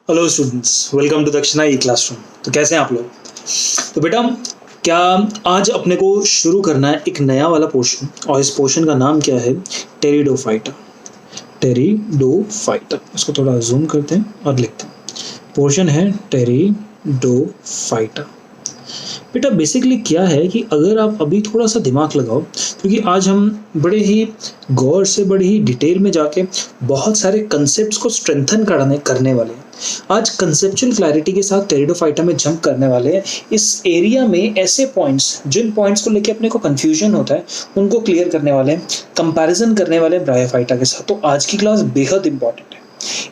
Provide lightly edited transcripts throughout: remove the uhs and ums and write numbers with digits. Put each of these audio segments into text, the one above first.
Hello students, welcome to दक्षिणा ई classroom. तो कैसे हैं आप लोग? तो बेटा, क्या आज अपने को शुरू करना है एक नया वाला पोर्शन, और इस पोर्शन का नाम क्या है? टेरिडोफाइटा। टेरिडोफाइटा, इसको थोड़ा जूम करते हैं और लिखते हैं। पोर्शन है टेरिडोफाइटा। बेटा बेसिकली क्या है कि अगर आप अभी थोड़ा सा दिमाग लगाओ, क्योंकि आज हम बड़े ही गौर से, बड़ी ही डिटेल में जाके बहुत सारे कंसेप्ट्स को स्ट्रेंथन करने वाले हैं। आज कंसेप्चुअल क्लैरिटी के साथ टेरिडोफाइटा में जंप करने वाले हैं। इस एरिया में ऐसे पॉइंट्स, जिन पॉइंट्स को लेके अपने को कंफ्यूजन होता है, उनको क्लियर करने वाले हैं, कंपैरिजन करने वाले हैं ब्रायोफाइटा के साथ। तो आज की क्लास बेहद इंपॉर्टेंट है।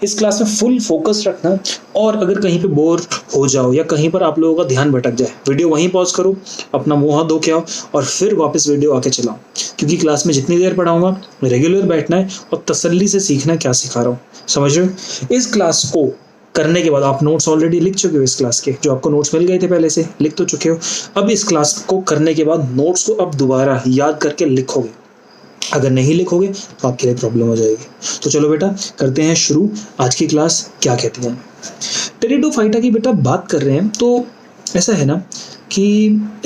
इस क्लास में फुल फोकस रखना, और अगर कहीं पे बोर हो जाओ या कहीं पर आप लोगों का ध्यान भटक जाए, वीडियो वहीं पॉज करो, अपना मुंह हाथ धो के आओ और फिर वापस वीडियो आके चलाओ, क्योंकि क्लास में जितनी देर पढ़ाऊंगा रेगुलर बैठना है और तसल्ली से सीखना है क्या सिखा रहा हूँ। समझ रहे हो? इस क्लास को करने के बाद आप नोट्स ऑलरेडी लिख चुके हो, इस क्लास के जो आपको नोट्स मिल गए थे पहले से लिख तो चुके हो। अब इस क्लास को करने के बाद नोट्स को अब दोबारा याद करके लिखोगे। अगर नहीं लिखोगे तो आपके लिए प्रॉब्लम हो जाएगी। तो चलो बेटा, करते हैं शुरू। आज की क्लास क्या कहती है? टेरिडोफाइटा की बेटा बात कर रहे हैं तो ऐसा है ना कि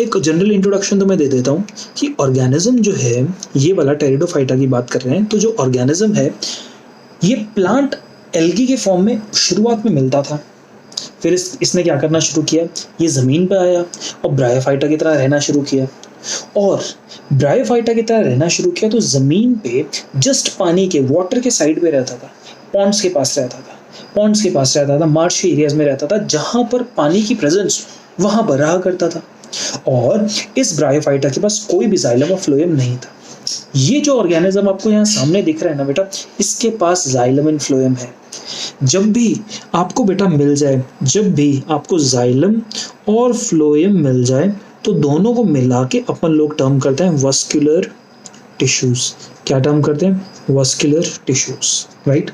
एक जनरल इंट्रोडक्शन तो मैं दे देता हूँ कि ऑर्गेनिज्म जो है, ये वाला टेरिडोफाइटा की बात कर रहे हैं। तो जो ऑर्गेनिज्म है, ये प्लांट एल्गी के फॉर्म में शुरुआत में मिलता था। फिर इसने क्या करना शुरू किया, ये ज़मीन पर आया और ब्रायोफाइटा की तरह रहना शुरू किया। और ब्रायोफाइटा की तरह रहना शुरू किया तो ज़मीन पे जस्ट पानी के, वाटर के साइड पे रहता था, पॉन्ड्स के पास रहता था, मार्श एरियाज में रहता था, जहाँ पर पानी की प्रेजेंस वहाँ पर रहा करता था। और इस ब्रायोफाइटा के पास कोई भी जाइलम और फ्लोएम नहीं था। ये जो ऑर्गेनिज्म आपको यहाँ सामने दिख रहा है ना बेटा, इसके पास जाइलम एंड फ्लोएम है। जब भी आपको बेटा मिल जाए, जब भी आपको जाइलम और फ्लोएम मिल जाए, तो दोनों को मिला के अपन लोग टर्म करते हैं वस्कुलर टिश्यूज। क्या टर्म करते हैं? Vascular tissues, right.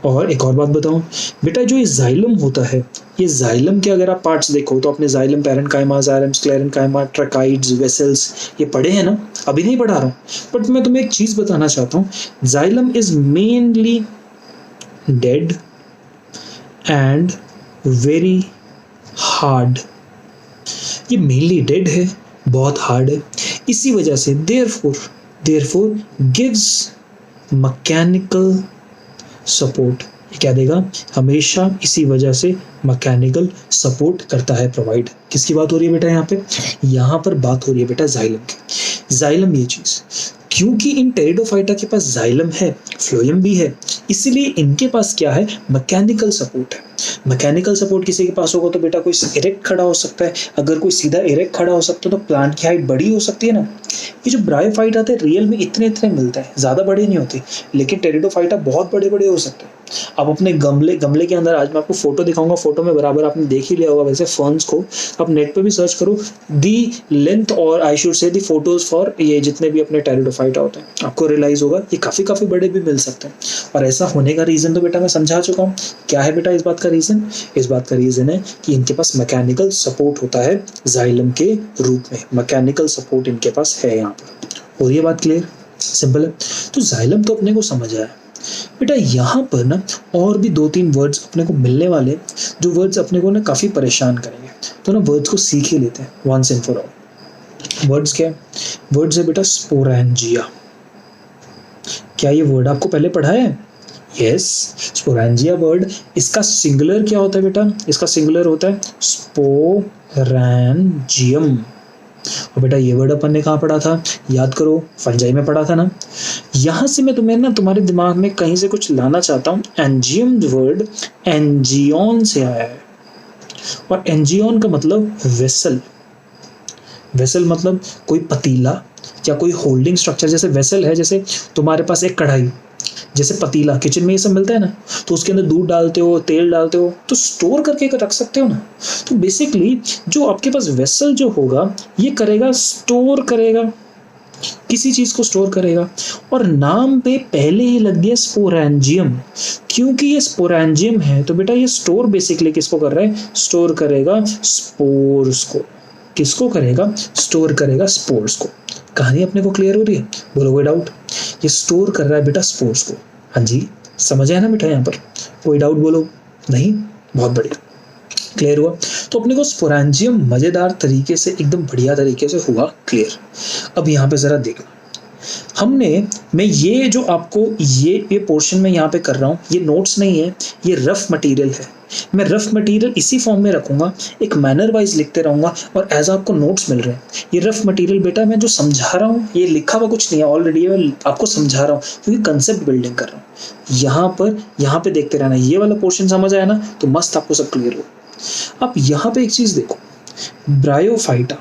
और एक और बात बताऊं बेटा, जो ये जाइलम होता है, ये जाइलम के अगर आप पार्ट्स देखो तो अपने xylem parenchyma, xylem sclerenchyma, tracheids, vessels, ये पढ़े हैं ना? अभी नहीं पढ़ा रहा हूँ, बट मैं तुम्हें एक चीज बताना चाहता हूँ। Xylem is mainly dead and very hard. ये मेनली डेड है, बहुत हार्ड है। इसी वजह से देयरफॉर गिव्स मैकेनिकल सपोर्ट। ये क्या देगा? हमेशा इसी वजह से मैकेनिकल सपोर्ट करता है, प्रोवाइड। किसकी बात हो रही है बेटा यहाँ पे? यहाँ पर बात हो रही है बेटा जाइलम की। जाइलम ये चीज, क्योंकि इन टेरिडोफाइटा के पास जाइलम है, फ्लोएम भी है, इसलिए इनके पास क्या है? मैकेनिकल सपोर्ट है। मैकेनिकल सपोर्ट किसी के पास होगा तो बेटा कोई इरेक्ट खड़ा हो सकता है। अगर कोई सीधा इरेक्ट खड़ा हो सकता है तो प्लांट की हाइट बड़ी हो सकती है ना। ये जो ब्रायोफाइटा आते हैं रियल में इतने मिलते हैं, ज़्यादा बड़े नहीं होते, लेकिन टेरिडोफाइटा बहुत बड़े बड़े हो सकते हैं। आप अपने गमले के अंदर, आज मैं आपको फोटो दिखाऊंगा, फोटो में बराबर आपने देख ही लिया होगा वैसे फर्न्स को। आप नेट पे भी सर्च करो दी लेंथ, और I should say the photos for ये जितने भी अपने टेरिडोफाइटा होते हैं, आपको रियलाइज होगा ये काफ़ी बड़े भी मिल सकते हैं। और ऐसा होने का रीज़न तो बेटा मैं समझा चुका हूँ। क्या है बेटा इस बात का रीज़न? इस बात का रीज़न है कि इनके पास मैकेनिकल सपोर्ट होता है जाइलम के रूप में। मैकेनिकल सपोर्ट इनके पास है यहाँ पर। और ये बात क्लियर, सिंपल है। तो जाइलम तो अपने को समझ आया बेटा। यहाँ पर ना और भी 2-3 वर्ड्स अपने को मिलने वाले, जो वर्ड्स अपने को ना काफ़ी परेशान करेंगे। तो ना वर्ड्स को सीख ही लेते हैं once and for all. Words क्या है? वर्ड्स है बेटा स्पोरेंजिया। क्या ये वर्ड आपको पहले पढ़ा है? Yes, sporangia word. इसका सिंगुलर क्या होता है बेटा? इसका सिंगुलर होता है स्पोरेंजियम। और बेटा ये वर्ड अपन ने कहाँ पढ़ा था? याद करो, फंजाई में पढ़ा था ना। यहाँ से मैं तुम्हें ना, तुम्हारे दिमाग में कहीं से कुछ लाना चाहता हूँ। एंजियम वर्ड एंजियोन से आया है, और एंजियोन का मतलब वेसल। वेसल मतलब कोई पतीला या कोई होल्डिंग स्ट्रक्चर। जैसे वेसल है, जैसे तुम्हारे पास एक कढ़ाई, जैसे पतीला, किचन में ये सब मिलता है ना, तो उसके अंदर दूध डालते हो, तेल डालते हो, तो स्टोर करके रख सकते हो ना। तो बेसिकली जो आपके पास वेसल जो होगा, ये करेगा, स्टोर करेगा, किसी चीज को स्टोर करेगा। और नाम पे पहले ही लग गया स्पोरेंजियम। क्योंकि ये स्पोरेंजियम है तो बेटा ये स्टोर बेसिकली किसको कर रहा है? स्टोर करेगा स्पोर्स को। किसको करेगा? स्टोर करेगा स्पोर्स को। कहानी अपने को क्लियर हो रही है? बोलो कोई डाउट? ये स्टोर कर रहा है बेटा स्पोर्स को। हाँ जी, समझ आया ना बेटा? यहाँ पर कोई डाउट बोलो? नहीं? बहुत बढ़िया, क्लियर हुआ। तो अपने को स्पोरेंजियम मजेदार तरीके से, एकदम बढ़िया तरीके से हुआ क्लियर। अब यहाँ पे जरा देखना, मैं ये जो आपको ये पोर्शन में यहाँ पे कर रहा हूँ, ये नोट्स नहीं है, ये रफ मटेरियल है। मैं रफ मटेरियल इसी फॉर्म में रखूंगा, एक मैनर वाइज लिखते रहूंगा और एज आपको नोट्स मिल रहे हैं। ये रफ मटेरियल बेटा मैं जो समझा रहा हूँ, ये लिखा हुआ कुछ नहीं है, ऑलरेडी मैं आपको समझा रहा हूँ क्योंकि कंसेप्ट बिल्डिंग कर रहा हूँ। यहाँ पे देखते रहना, ये वाला पोर्शन समझ आया ना तो मस्त, आपको सब क्लियर हो। अब यहाँ पे एक चीज देखो, ब्रायोफाइटा।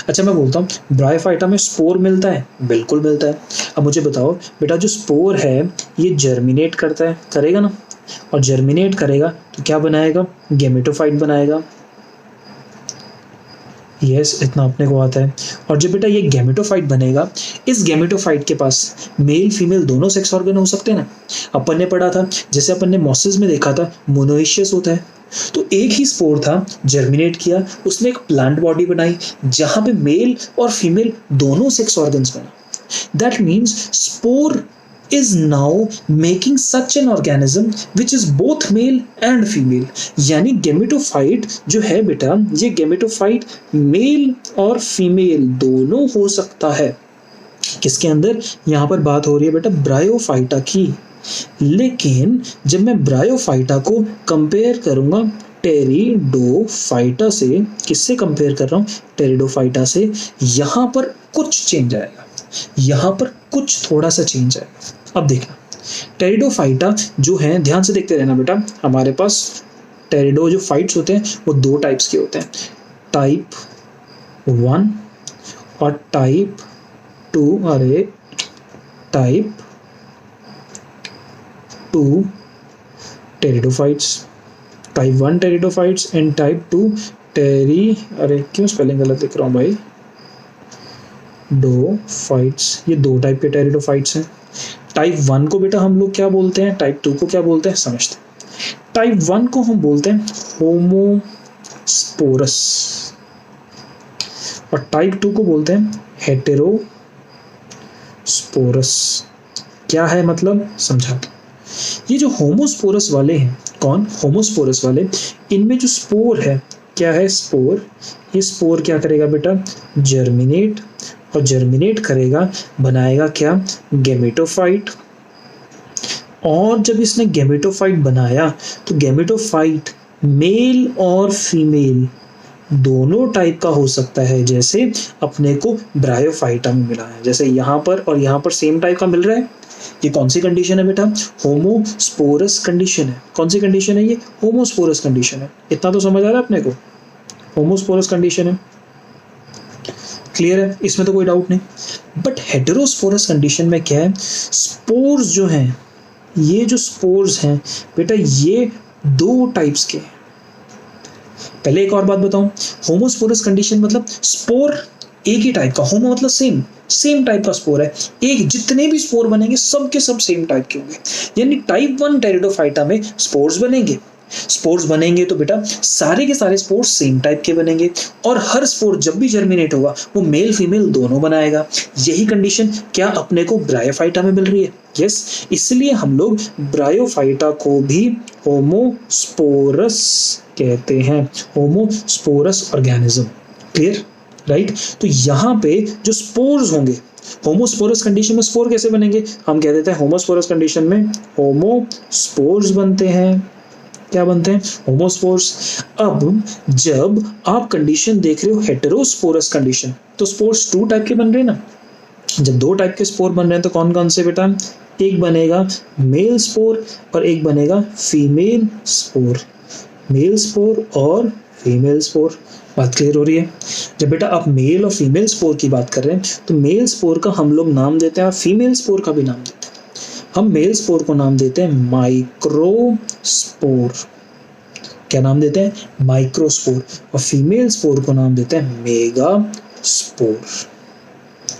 अच्छा मैं बोलता हूँ, ब्रायोफाइटा में स्पोर मिलता है? बिल्कुल मिलता है। अब मुझे बताओ बेटा, जो स्पोर है ये जर्मिनेट करता है, करेगा ना, और जर्मिनेट करेगा तो क्या बनाएगा? गेमेटोफाइट बनाएगा। यस, इतना अपने को आता है। और जब बेटा ये गेमेटोफाइट बनेगा, इस गेमेटोफाइट के पास मेल फीमेल दोनों सेक्स ऑर्गन हो सकते हैं ना। अपन ने पढ़ा था, जैसे अपन ने मॉसेस में देखा था, मोनोइशियस होता है। तो एक ही स्पोर था, जर्मिनेट किया, उसने एक प्लांट बॉडी बनाई जहां पे मेल और फीमेल दोनों सेक्स ऑर्गन्स बना। That means spore is now making such an organism which is both male and female। यानी गेमेटोफाइट जो है बेटा, ये गेमेटोफाइट मेल और फीमेल दोनों हो सकता है। किसके अंदर? यहाँ पर बात हो रही है बेटा ब्रायोफाइटा की। लेकिन जब मैं ब्रायोफाइटा को कंपेयर करूंगा टेरिडोफाइटा से, किससे कंपेयर कर रहा हूँ? टेरिडोफाइटा से। यहाँ पर कुछ चेंज आएगा, यहाँ पर कुछ थोड़ा सा चेंज आएगा। अब देखना, टेरिडोफाइटा जो है, ध्यान से देखते रहना बेटा, हमारे पास टेरिडो जो फाइट्स होते हैं वो दो टाइप्स के होते हैं, टाइप 1 और type 2। Type 2 pteridophytes, type 1 pteridophytes and type 2 क्यों स्पेलिंग गलत लिख रहा हूँ भाई, डोफाइट्स। ये दो टाइप के टेरिडोफाइट्स हैं। टाइप 1 को बेटा हम लोग क्या बोलते हैं, टाइप 2 को क्या बोलते हैं, समझते हैं। टाइप 1 को हम बोलते हैं होमोस्पोरस और टाइप 2 को बोलते हैं हेटेरोस्पोरस। क्या है मतलब, समझाता हूं। ये जो होमोस्पोरस वाले हैं, कौन? होमोस्पोरस वाले, इनमें जो स्पोर है, क्या है स्पोर? ये स्पोर क्या करेगा बेटा? जर्मिनेट, और जर्मिनेट करेगा, बनाएगा क्या? गेमेटोफाइट। और जब इसने गेमेटोफाइट बनाया तो गेमेटोफाइट मेल और फीमेल दोनों टाइप का हो सकता है, जैसे अपने को ब्रायोफाइटा में मिला है। जैसे यहाँ पर और यहाँ पर सेम टाइप का मिल रहा है। ये कौन सी कंडीशन है बेटा? होमोस्पोरस कंडीशन है। कौन सी कंडीशन है ये? होमोस्पोरस कंडीशन है। इतना तो समझ आ रहा है अपने को, होमोस्पोरस कंडीशन है, क्लियर है, इसमें तो कोई डाउट नहीं। बट हेटेरोस्पोरस कंडीशन में क्या है? स्पोर्स जो हैं, ये जो स्पोर्स हैं बेटा, ये दो टाइप्स के। पहले एक और बात बताऊं, होमोस्पोरस कंडीशन मतलब स्पोर एक ही टाइप का, होमो मतलब सेम टाइप का स्पोर है, एक जितने भी स्पोर बनेंगे सब के सब सेम टाइप के होंगे। यानी टाइप 1 टेरिडोफाइटा में स्पोर्स बनेंगे तो बेटा सारे के सारे स्पोर्स सेम टाइप के बनेंगे, और हर स्पोर जब भी जर्मिनेट होगा वो मेल फीमेल दोनों बनाएगा। यही कंडीशन क्या अपने को ब्रायोफाइटा में मिल रही है? यस, इसलिए हम लोग ब्रायोफाइटा को भी होमोस्पोरस कहते हैं, होमोस्पोरस ऑर्गेनिज्म। Clear, right? तो यहाँ पे जो स्पोर्स होंगे, होमोस्पोरस कंडीशन में स्पोर कैसे बनेंगे? हम कह देते हैं होमोस्पोरस कंडीशन में होमोस्पोर्स बनते हैं। क्या बनते हैं? होमोस्पोर्स। अब जब आप कंडीशन देख रहे हो हेटेरोस्पोरस कंडीशन, तो स्पोर्स 2 टाइप के बन रहे हैं ना। जब 2 टाइप के स्पोर बन रहे हैं तो कौन कौन से बेटा? एक बनेगा मेल स्पोर और एक बनेगा फीमेल स्पोर। मेल स्पोर और फीमेल स्पोर। बात क्लियर हो रही है? जब बेटा आप मेल और फीमेल स्पोर की बात कर रहे हैं तो मेल स्पोर का हम लोग नाम देते हैं, फीमेल स्पोर का भी नाम देते हैं। हम मेल स्पोर को नाम देते हैं माइक्रोस्पोर। क्या नाम देते हैं? माइक्रोस्पोर। और फीमेल स्पोर को नाम देते हैं मेगा स्पोर।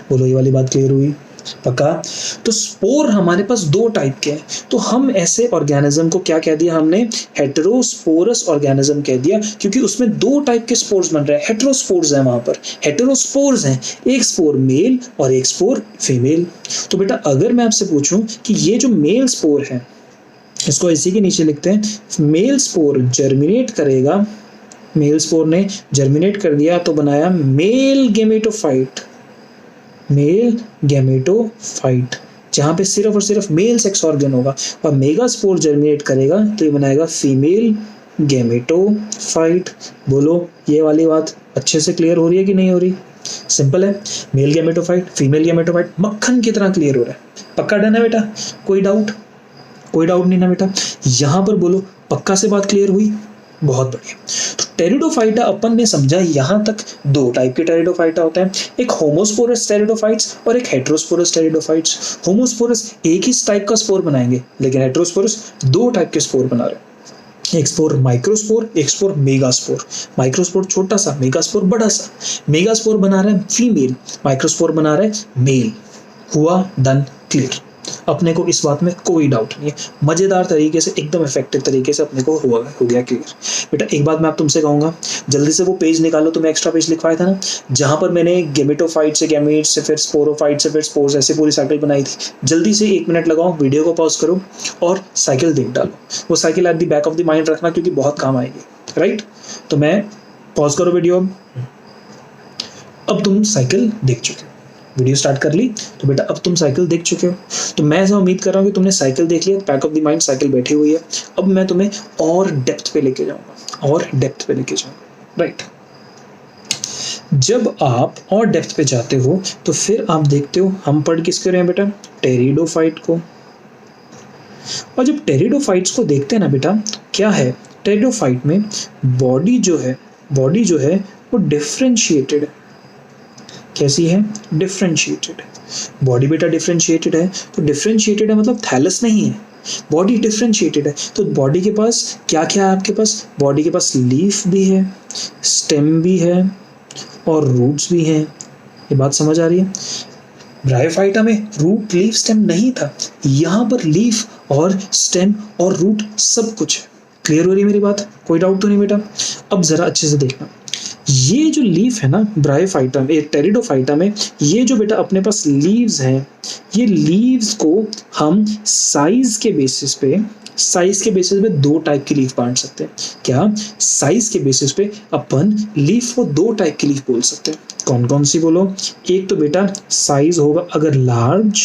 बोलो, ये वाली बात क्लियर हुई? पक्का? तो स्पोर हमारे पास दो टाइप के हैं, तो हम ऐसे ऑर्गेनिज्म को क्या कह दिया हमने? हेटेरोस्पोरस ऑर्गेनिज्म कह दिया, क्योंकि उसमें दो टाइप के स्पोर्स बन रहे हैं। हेटेरोस्पोर्स हैं वहां पर, हेटेरोस्पोर्स हैं, एक स्पोर मेल और एक स्पोर फीमेल। तो बेटा अगर मैं आपसे पूछूं कि ये जो मेल स्पोर है, इसको इसी के नीचे लिखते हैं, मेल स्पोर जर्मिनेट करेगा, मेल स्पोर ने जर्मिनेट कर दिया तो बनाया मेल गेमेटोफाइट, मेल गेमेटोफाइट, जहां पे सिर्फ और सिर्फ मेल सेक्स ऑर्गन होगा। और मेगा स्पोर जर्मिनेट करेगा तो ये बनाएगा फीमेल गेमेटोफाइट। बोलो ये वाली बात अच्छे से क्लियर हो रही है कि नहीं हो रही? सिंपल है, मेल गेमेटोफाइट फीमेल गेमेटोफाइट, मक्खन की तरह क्लियर हो रहा है। पक्का डन है बेटा? कोई डाउट? कोई डाउट नहीं ना बेटा? यहां पर बोलो पक्का से बात क्लियर हुई? बहुत बढ़िया। तो टेरिडोफाइटा अपन ने समझा, यहां तक दो टाइप के टेरिडोफाइटा होते हैं, एक होमोस्पोरस टेरिडोफाइट्स और एक हेटेरोस्पोरस टेरिडोफाइट्स। होमोस्पोरस एक ही टाइप का स्पोर बनाएंगे, लेकिन हेटेरोस्पोरस दो टाइप के स्पोर बना रहे हैं, एक स्पोर माइक्रोस्पोर, एक स्पोर मेगास्पोर। माइक्रोस्पोर छोटा सा, मेगास्पोर बड़ा सा। मेगास्पोर बना रहा है फीमेल, माइक्रोस्पोर बना रहा है मेल। हुआ? Done, clear. अपने को इस बात में कोई डाउट नहीं है, मजेदार तरीके से, एकदम इफेक्टिव तरीके से अपने को हो गया क्लियर। बेटा एक बात मैं आप तुमसे कहूंगा, जल्दी से वो पेज निकालो, तुम्हें एक्स्ट्रा पेज लिखवाया था ना, जहां पर मैंने गेमेटोफाइट से गैमेट से फिर स्पोरोफाइट से फिर स्पोर्स, ऐसे पूरी साइकिल बनाई थी। जल्दी से 1 मिनट लगाओ, वीडियो को पॉज करो और साइकिल देख डालो। वो cycle at the back of the mind रखना, क्योंकि बहुत काम आएगी, राइट? तो मैं पॉज करो वीडियो। अब तुम साइकिल देख चुके हो, वीडियो स्टार्ट कर ली, तो बेटा अब तुम साइकिल देख चुके हो। तो मैं ऐसा उम्मीद कर रहा हूँ कि तुमने साइकिल देख लिया, back of the mind cycle बैठी हुई है। अब मैं तुम्हें और डेप्थ पे लेके जाऊंगा, और डेप्थ पे लेके जाऊंगा, राइट? जब आप और डेप्थ पे जाते हो तो फिर आप देखते हो हम पढ़ किसके रहे हैं बेटा? टेरिडोफाइट को। और जब टेरिडोफाइट्स को देखते हैं ना बेटा, क्या है टेरिडोफाइट में? बॉडी जो है वो डिफरेंशिएटेड है। कैसी है? डिफरेंशिएटेड। बॉडी बेटा डिफरेंशिएटेड है, तो डिफरेंशिएटेड है मतलब थैलस नहीं है, बॉडी डिफरेंशिएटेड है। तो बॉडी के पास क्या क्या है? आपके पास बॉडी के पास लीफ भी है, स्टेम भी है और रूट्स भी हैं। ये बात समझ आ रही है? ब्रायोफाइटा में रूट लीफ स्टेम नहीं था, यहाँ पर लीफ और स्टेम और रूट सब कुछ है। क्लियर हो रही है मेरी बात? कोई डाउट तो नहीं बेटा? अब जरा अच्छे से देखना, ये जो लीफ है ना ब्रायोफाइटा में, टेरिडोफाइटा में, ये जो बेटा अपने पास लीव्स हैं, ये लीव्स को हम साइज के बेसिस पे दो टाइप की लीफ बांट सकते हैं। क्या? साइज के बेसिस पे अपन लीफ को दो टाइप की लीफ बोल सकते हैं। कौन कौन सी बोलो? एक तो बेटा साइज होगा अगर लार्ज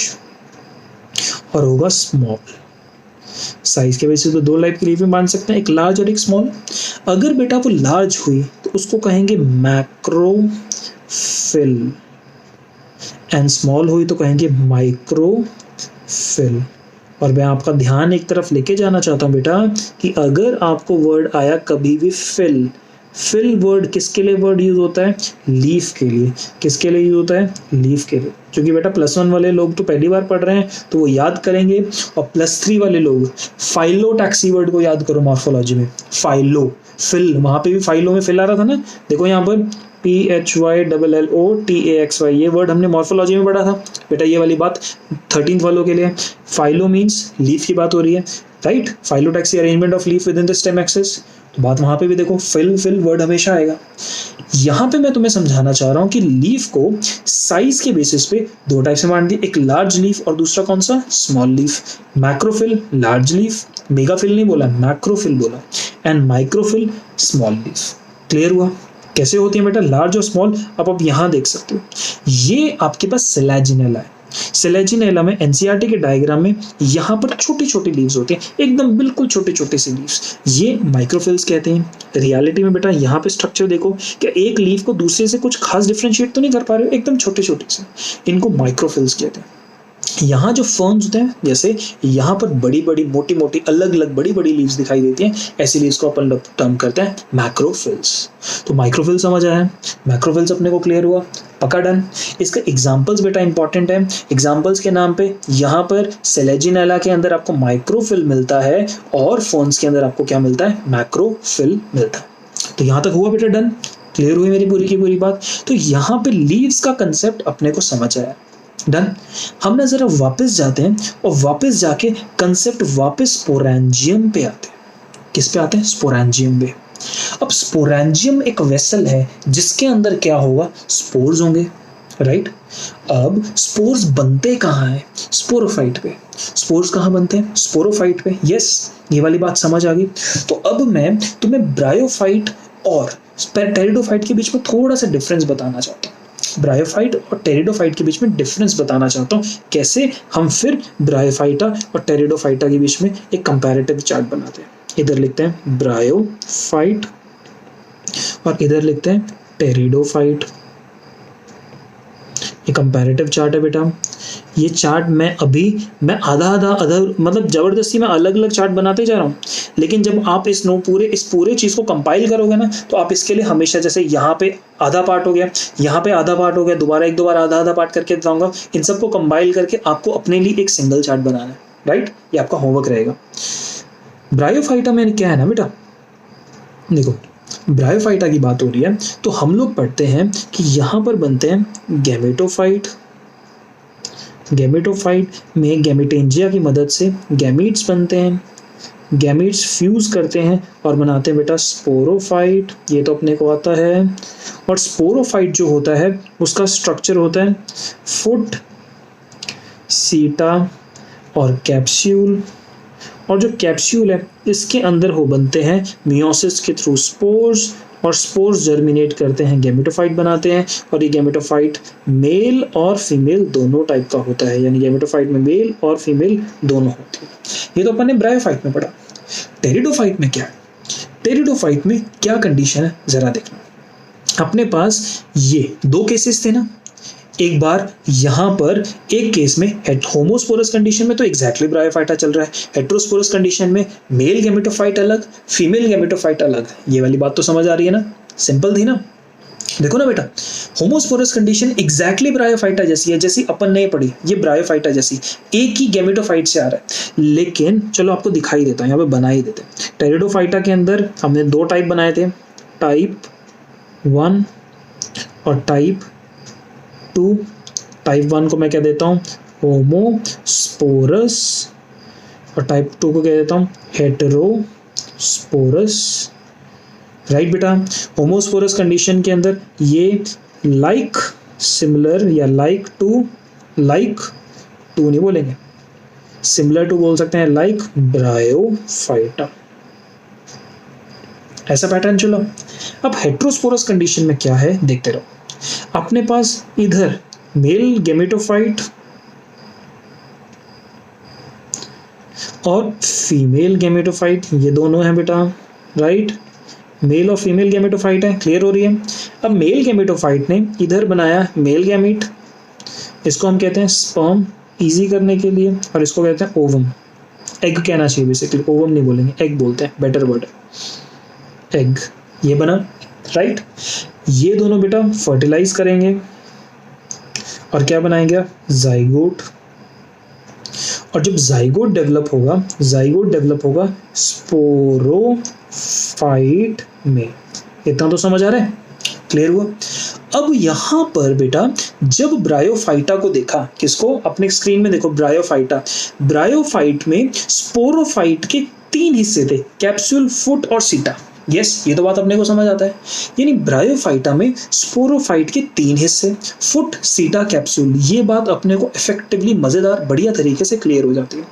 और होगा स्मॉल। साइज के बेसिस पे दो टाइप की लीफ में बांट सकते हैं, एक लार्ज और एक स्मॉल। अगर बेटा वो लार्ज हुई तो उसको कहेंगे मैक्रोफिल, एंड स्मॉल हुई तो कहेंगे माइक्रोफिल। और मैं आपका ध्यान एक तरफ लेके जाना चाहता हूं बेटा कि अगर आपको वर्ड आया कभी भी फिल वर्ड किसके लिए वर्ड यूज होता है? लीफ के लिए। किसके लिए यूज होता है? लीफ के लिए। क्योंकि बेटा +1 वाले लोग तो पहली बार पढ़ रहे हैं तो वो याद करेंगे, और +3 वाले लोग फाइलोटैक्सी वर्ड को याद करो मॉर्फोलॉजी में। फाइलो, फिल, वहां पे भी फाइलो में फिल आ रहा था ना, देखो यहाँ पर PHYLLOTAXY, ये वर्ड हमने मॉर्फोलॉजी में पढ़ा था बेटा। ये वाली बात 13th वालों के लिए। फाइलो मीन्स लीफ की बात हो रही है, right? Phyllotaxy arrangement of leaf with in the stem axis, तो बात वहां पे भी देखो फिल वर्ड हमेशा आएगा। यहाँ पे मैं तुम्हें समझाना चाह रहा हूँ कि लीफ को साइज के बेसिस पे दो टाइप से बांट दी, एक लार्ज लीफ और दूसरा कौन सा? Small leaf. Macrophyll large leaf, megaphyll नहीं बोला, मैक्रोफिल बोला, and microphyll small leaf. Clear हुआ? कैसे होती है बेटा लार्ज और स्मॉल? अब आप यहाँ देख सकते हो, ये आपके पास सेलेजिनेला है। सेलेजिनेला में एनसीईआरटी के डायग्राम में यहाँ पर छोटी छोटी लीव्स होती हैं, एकदम बिल्कुल छोटे छोटे से लीव्स, ये माइक्रोफिल्स कहते हैं। रियलिटी में बेटा यहाँ पे स्ट्रक्चर देखो, क्या एक लीफ को दूसरे से कुछ खास डिफरेंशिएट तो नहीं कर पा रहे हो, एकदम छोटे छोटे से, इनको माइक्रोफिल्स कहते हैं। यहाँ जो फर्न्स होते हैं, जैसे यहाँ पर बड़ी बड़ी मोटी मोटी अलग अलग बड़ी बड़ी लीव्स दिखाई देती हैं, ऐसी लीव्स को अपन टर्म करते हैं मैक्रोफिल्स। तो माइक्रोफिल समझ आया, मैक्रोफिल्स अपने को क्लियर हुआ, पक्का डन। इसका एग्जांपल्स बेटा इंपॉर्टेंट है, एग्जांपल्स के नाम पे यहाँ पर सेलेजिनेला के अंदर आपको माइक्रोफिल मिलता है और फर्न्स के अंदर आपको क्या मिलता है? मैक्रोफिल मिलता है। तो यहाँ तक हुआ बेटा डन? क्लियर हुई मेरी पूरी की पूरी बात? तो यहाँ पे लीव्स का कंसेप्ट अपने को समझ आया। डन। हम ना जरा वापस जाते हैं और वापस जाके कंसेप्ट वापस स्पोरेंजियम पे आते हैं। किस पे आते हैं? स्पोरेंजियम पे। अब स्पोरेंजियम एक वेसल है जिसके अंदर क्या होगा? स्पोर्स होंगे, राइट। अब स्पोर्स बनते कहाँ हैं? स्पोरोफाइट पे। स्पोर्स कहाँ बनते हैं? स्पोरोफाइट पे। यस, ये वाली बात समझ आ गई। तो अब मैं तुम्हें ब्रायोफाइट और टेरिडोफाइट के बीच में थोड़ा सा डिफरेंस बताना चाहता हूँ। ब्रायोफाइट और टेरिडोफाइट के बीच में डिफरेंस बताना चाहता हूँ, कैसे हम फिर ब्रायोफाइटा और टेरिडोफाइटा के बीच में एक कंपैरेटिव चार्ट बनाते हैं। इधर लिखते हैं ब्रायोफाइट और इधर लिखते हैं टेरिडोफाइट। ये कंपैरेटिव चार्ट है बेटा। ये चार्ट मैं आधा मतलब जबरदस्ती मैं अलग अलग चार्ट बनाते जा रहा हूँ, लेकिन जब आप इस पूरे चीज को कंपाइल करोगे ना, तो आप इसके लिए हमेशा, जैसे यहाँ पे आधा पार्ट हो गया, यहाँ पे आधा पार्ट हो गया, दोबारा एक दो बार आधा पार्ट करके बताऊंगा। इन सबको कंपाइल करके आपको अपने लिए एक सिंगल चार्ट बनाना है, राइट। ये आपका होमवर्क रहेगा। ब्रायोफाइटा में क्या है ना बेटा, देखो ब्रायोफाइटा की बात हो रही है तो हम लोग पढ़ते हैं कि यहाँ पर बनते हैं गैमेटोफाइट। गैमेटोफाइट में गैमेटेंजिया की मदद से गैमीट्स बनते हैं, गैमीट्स फ्यूज करते हैं और बनाते हैं बेटा स्पोरोफाइट। ये तो अपने को आता है। और स्पोरोफाइट जो होता है उसका स्ट्रक्चर होता है फुट, सीटा और कैप्सूल। और जो कैप्सूल है इसके अंदर हो बनते हैं मियोसिस के थ्रू स्पोर्स, और स्पोर्स जर्मिनेट करते हैं, गैमेटोफाइट बनाते हैं। और ये गैमेटोफाइट मेल और फीमेल दोनों टाइप का होता है, यानी गैमेटोफाइट में मेल और फीमेल दोनों होते हैं। ये तो अपन ने ब्रायोफाइट में पढ़ा। टेरिडोफाइट में क्या है? टेरिडोफाइट में क्या कंडीशन है जरा देखना। अपने पास ये दो केसेस थे ना, एक बार यहाँ पर एक केस में होमोस्पोरस कंडीशन में तो एग्जैक्टली ब्रायोफाइटा चल रहा है, हेटेरोस्पोरस कंडीशन में मेल गैमेटोफाइट अलग, फीमेल गैमेटोफाइट अलग। ये वाली बात तो समझ आ रही है ना, सिंपल थी ना। देखो ना बेटा, होमोस्पोरस कंडीशन एग्जैक्टली ब्रायोफाइटा जैसी है, जैसी अपन ने पढ़ी, ये ब्रायोफाइटा जैसी एक ही गैमेटोफाइट से आ रहा है। लेकिन चलो आपको दिखाई देता हूँ, यहाँ पे बना ही देते हैं। टेरिडोफाइटा के अंदर हमने दो टाइप बनाए थे, टाइप 1 और टाइप 2। टाइप 1 को मैं क्या देता हूँ? होमोस्पोरस। और टाइप 2 को क्या देता हूँ? हेटेरोस्पोरस, राइट बेटा। होमोस्पोरस कंडीशन के अंदर ये लाइक सिमिलर या लाइक टू नहीं बोलेंगे, सिमिलर टू बोल सकते हैं, लाइक ब्रायोफाइटा। ऐसा पैटर्न। चलो अब हेटेरोस्पोरस कंडीशन में क्या है देखते रहो। अपने पास इधर मेल गैमेटोफाइट और फीमेल गैमेटोफाइट, ये दोनों हैं बेटा, राइट। मेल और फीमेल गैमेटोफाइट है, क्लियर हो रही है। अब मेल गैमेटोफाइट ने इधर बनाया मेल गैमीट, इसको हम कहते हैं स्पर्म इजी करने के लिए, और इसको कहते हैं ओवम। एग कहना चाहिए बेसिकली, ओवम नहीं बोलेंगे, एग बोलते हैं, बेटर वर्ड है एग। ये बना, राइट। ये दोनों बेटा फर्टिलाइज करेंगे और क्या बनाएंगे? जाइगोट। और जब जाइगोट डेवलप होगा स्पोरोफाइट में। इतना तो समझ आ रहा है, क्लियर हुआ। अब यहाँ पर बेटा जब ब्रायोफाइटा को देखा, किसको? अपने स्क्रीन में देखो ब्रायोफाइट में स्पोरोफाइट के 3 हिस्से थे, कैप्सूल, फुट और सीटा। यस, ये तो बात अपने को समझ आता है। यानी ब्रायोफाइटा में स्पोरोफाइट के 3 हिस्से, फुट, सीटा, कैप्सूल। ये बात अपने को इफेक्टिवली मजेदार बढ़िया तरीके से क्लियर हो जाती है।